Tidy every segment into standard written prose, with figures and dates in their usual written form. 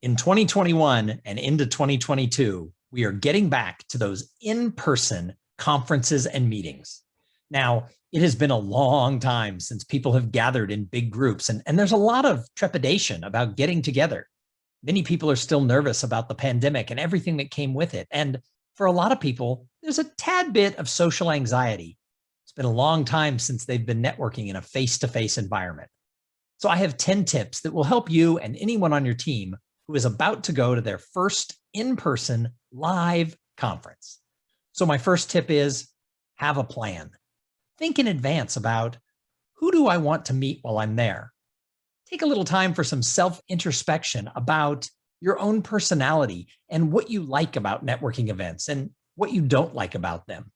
In 2021 and into 2022, we are getting back to those in-person conferences and meetings. Now, it has been a long time since people have gathered in big groups, and there's a lot of trepidation about getting together. Many people are still nervous about the pandemic and everything that came with it. And for a lot of people, there's a tad bit of social anxiety. It's been a long time since they've been networking in a face-to-face environment. So I have 10 tips that will help you and anyone on your team who is about to go to their first in-person live conference. So my first tip is have a plan. Think in advance about who do I want to meet while I'm there? Take a little time for some self-introspection about your own personality and what you like about networking events and what you don't like about them.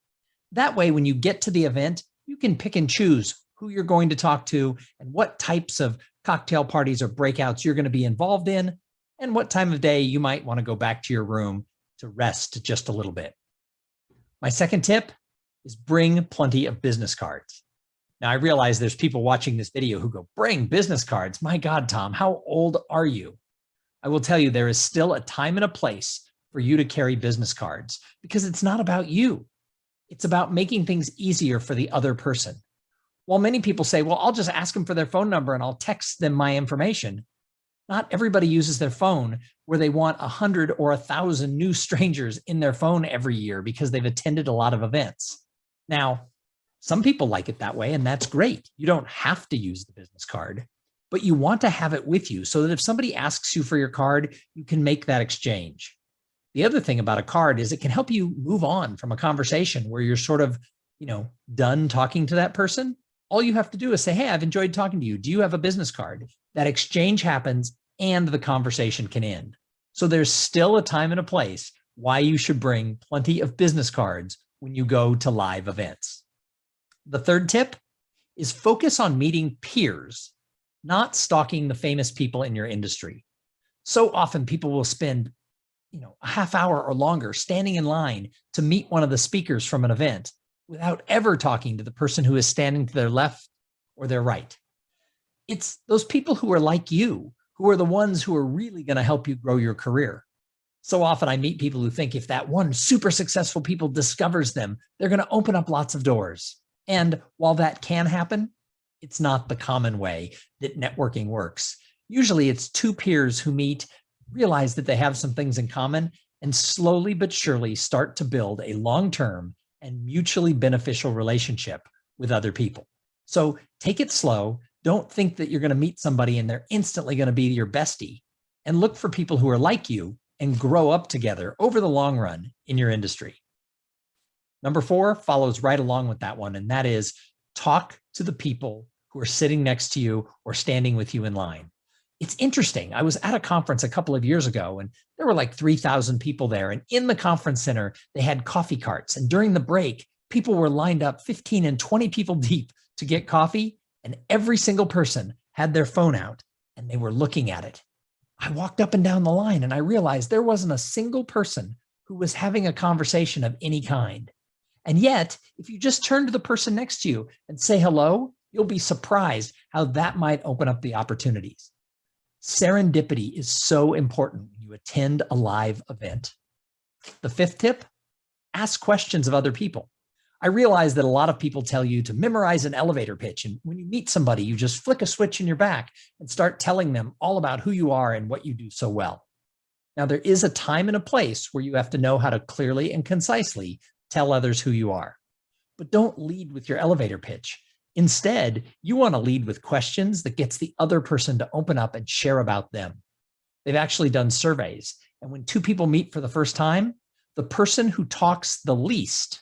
That way, when you get to the event, you can pick and choose who you're going to talk to and what types of cocktail parties or breakouts you're going to be involved in, and what time of day you might want to go back to your room to rest just a little bit. My second tip is bring plenty of business cards. Now, I realize there's people watching this video who go, bring business cards. My God, Tom, how old are you? I will tell you, there is still a time and a place for you to carry business cards because it's not about you. It's about making things easier for the other person. While many people say, well, I'll just ask them for their phone number and I'll text them my information. Not everybody uses their phone where they want 100 or 1,000 new strangers in their phone every year because they've attended a lot of events. Now, some people like it that way, and that's great. You don't have to use the business card, but you want to have it with you so that if somebody asks you for your card, you can make that exchange. The other thing about a card is it can help you move on from a conversation where you're sort of, done talking to that person. All you have to do is say, hey, I've enjoyed talking to you. Do you have a business card? That exchange happens and the conversation can end. So there's still a time and a place why you should bring plenty of business cards when you go to live events. The third tip is focus on meeting peers, not stalking the famous people in your industry. So often people will spend, a half hour or longer standing in line to meet one of the speakers from an event without ever talking to the person who is standing to their left or their right. It's those people who are like you, who are the ones who are really going to help you grow your career. So often I meet people who think if that one super successful people discovers them, they're going to open up lots of doors. And while that can happen, it's not the common way that networking works. Usually it's two peers who meet, realize that they have some things in common, and slowly but surely start to build a long-term and mutually beneficial relationship with other people. So take it slow. Don't think that you're going to meet somebody and they're instantly going to be your bestie, and look for people who are like you and grow up together over the long run in your industry. Number 4 follows right along with that one, and that is talk to the people who are sitting next to you or standing with you in line. It's interesting. I was at a conference a couple of years ago and there were like 3,000 people there. And in the conference center, they had coffee carts. And during the break, people were lined up 15 and 20 people deep to get coffee. And every single person had their phone out and they were looking at it. I walked up and down the line and I realized there wasn't a single person who was having a conversation of any kind. And yet, if you just turn to the person next to you and say hello, you'll be surprised how that might open up the opportunities. Serendipity is so important when you attend a live event. The 5th tip, ask questions of other people. I realize that a lot of people tell you to memorize an elevator pitch. And when you meet somebody, you just flick a switch in your back and start telling them all about who you are and what you do so well. Now, there is a time and a place where you have to know how to clearly and concisely tell others who you are. But don't lead with your elevator pitch. Instead, you want to lead with questions that gets the other person to open up and share about them. They've actually done surveys. And when 2 people meet for the first time, the person who talks the least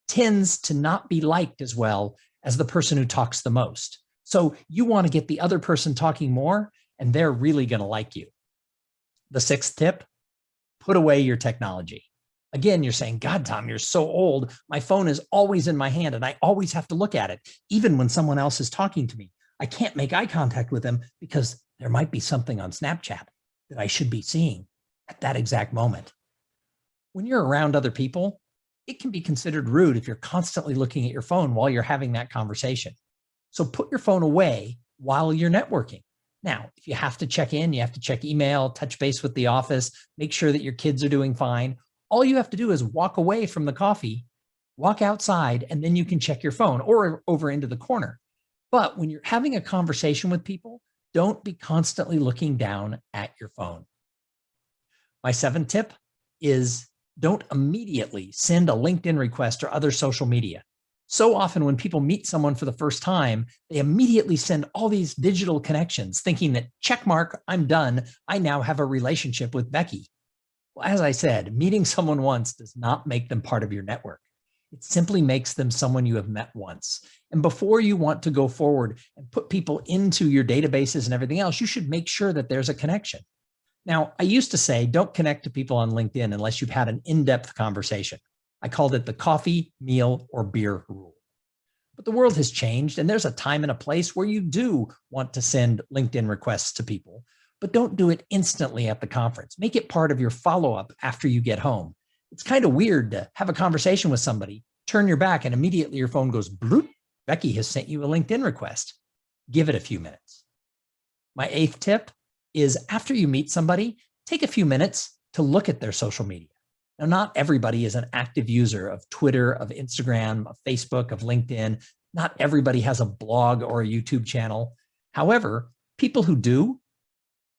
tends to not be liked as well as the person who talks the most. So you want to get the other person talking more, and they're really going to like you. The 6th tip, put away your technology. Again, you're saying, God, Tom, you're so old. My phone is always in my hand and I always have to look at it. Even when someone else is talking to me, I can't make eye contact with them because there might be something on Snapchat that I should be seeing at that exact moment. When you're around other people, it can be considered rude if you're constantly looking at your phone while you're having that conversation. So put your phone away while you're networking. Now, if you have to check in, you have to check email, touch base with the office, make sure that your kids are doing fine. All you have to do is walk away from the coffee, walk outside, and then you can check your phone or over into the corner. But when you're having a conversation with people, don't be constantly looking down at your phone. My 7th tip is don't immediately send a LinkedIn request or other social media. So often when people meet someone for the first time, they immediately send all these digital connections thinking that check mark, I'm done. I now have a relationship with Becky. Well, as I said, meeting someone once does not make them part of your network. It simply makes them someone you have met once. And before you want to go forward and put people into your databases and everything else, you should make sure that there's a connection. Now, I used to say, don't connect to people on LinkedIn unless you've had an in-depth conversation. I called it the coffee, meal, or beer rule. But the world has changed, and there's a time and a place where you do want to send LinkedIn requests to people, but don't do it instantly at the conference. Make it part of your follow-up after you get home. It's kind of weird to have a conversation with somebody, turn your back, and immediately your phone goes bloop. Becky has sent you a LinkedIn request. Give it a few minutes. My 8th tip is after you meet somebody, take a few minutes to look at their social media. Now, not everybody is an active user of Twitter, of Instagram, of Facebook, of LinkedIn. Not everybody has a blog or a YouTube channel. However, people who do,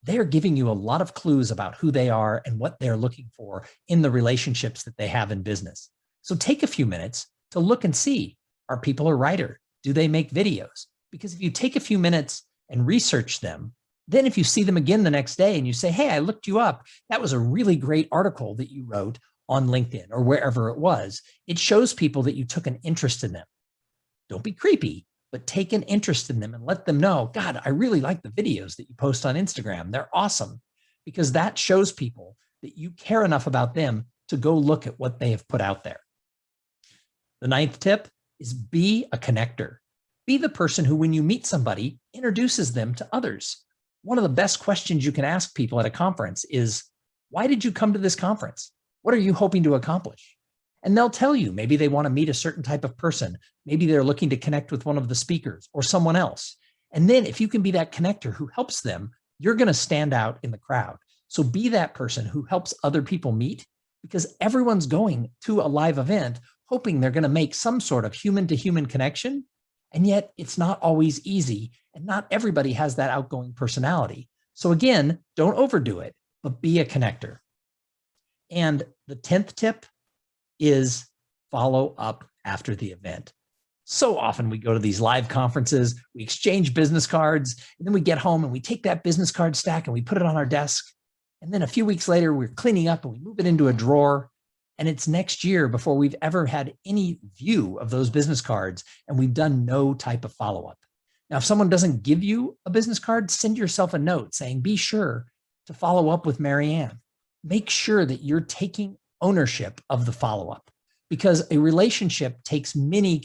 they're giving you a lot of clues about who they are and what they're looking for in the relationships that they have in business. So take a few minutes to look and see, are people a writer? Do they make videos? Because if you take a few minutes and research them, then if you see them again the next day and you say, hey, I looked you up, that was a really great article that you wrote on LinkedIn or wherever it was, it shows people that you took an interest in them. Don't be creepy, but take an interest in them and let them know, God, I really like the videos that you post on Instagram. They're awesome, because that shows people that you care enough about them to go look at what they have put out there. The 9th tip is be a connector. Be the person who, when you meet somebody, introduces them to others. One of the best questions you can ask people at a conference is, why did you come to this conference? What are you hoping to accomplish? And they'll tell you, maybe they want to meet a certain type of person. Maybe they're looking to connect with one of the speakers or someone else. And then if you can be that connector who helps them, you're going to stand out in the crowd. So be that person who helps other people meet, because everyone's going to a live event hoping they're going to make some sort of human-to-human connection. And yet it's not always easy, and not everybody has that outgoing personality. So again, don't overdo it, but be a connector. And the 10th tip is follow up after the event. So often we go to these live conferences, we exchange business cards, and then we get home and we take that business card stack and we put it on our desk. And then a few weeks later, we're cleaning up and we move it into a drawer. And it's next year before we've ever had any view of those business cards, and we've done no type of follow-up. Now, if someone doesn't give you a business card, send yourself a note saying, be sure to follow up with Marianne. Make sure that you're taking ownership of the follow-up, because a relationship takes many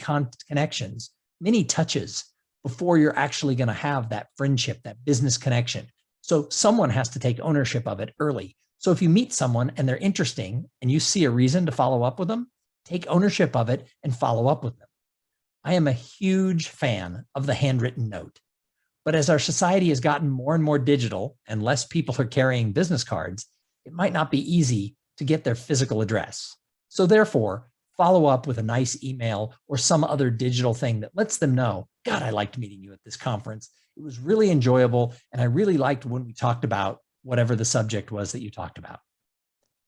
connections, many touches before you're actually going to have that friendship, that business connection. So someone has to take ownership of it early. So if you meet someone and they're interesting and you see a reason to follow up with them, take ownership of it and follow up with them. I am a huge fan of the handwritten note. But as our society has gotten more and more digital and less people are carrying business cards, it might not be easy to get their physical address. So therefore, follow up with a nice email or some other digital thing that lets them know, God, I liked meeting you at this conference. It was really enjoyable. And I really liked when we talked about whatever the subject was that you talked about.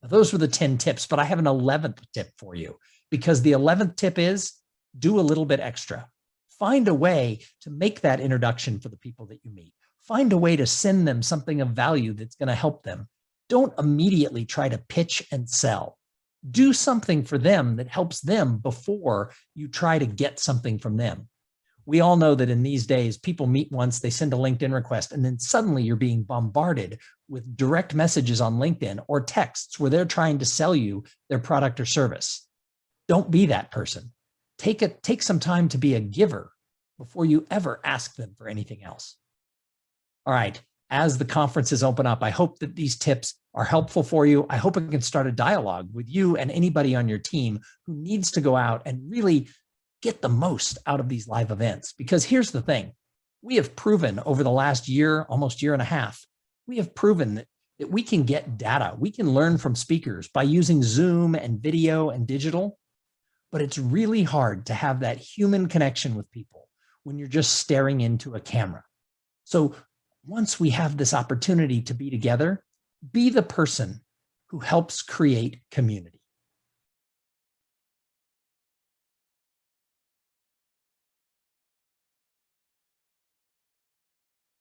Now, those were the 10 tips, but I have an 11th tip for you, because the 11th tip is do a little bit extra. Find a way to make that introduction for the people that you meet. Find a way to send them something of value that's going to help them. Don't immediately try to pitch and sell. Do something for them that helps them before you try to get something from them. We all know that in these days, people meet once, they send a LinkedIn request, and then suddenly you're being bombarded with direct messages on LinkedIn or texts where they're trying to sell you their product or service. Don't be that person. Take some time to be a giver before you ever ask them for anything else. All right. As the conferences open up, I hope that these tips are helpful for you. I hope it can start a dialogue with you and anybody on your team who needs to go out and really get the most out of these live events. Because here's the thing, We have proven over the last year, almost year and a half, we have proven that we can get data. We can learn from speakers by using Zoom and video and digital, but it's really hard to have that human connection with people when you're just staring into a camera. So once we have this opportunity to be together, be the person who helps create community.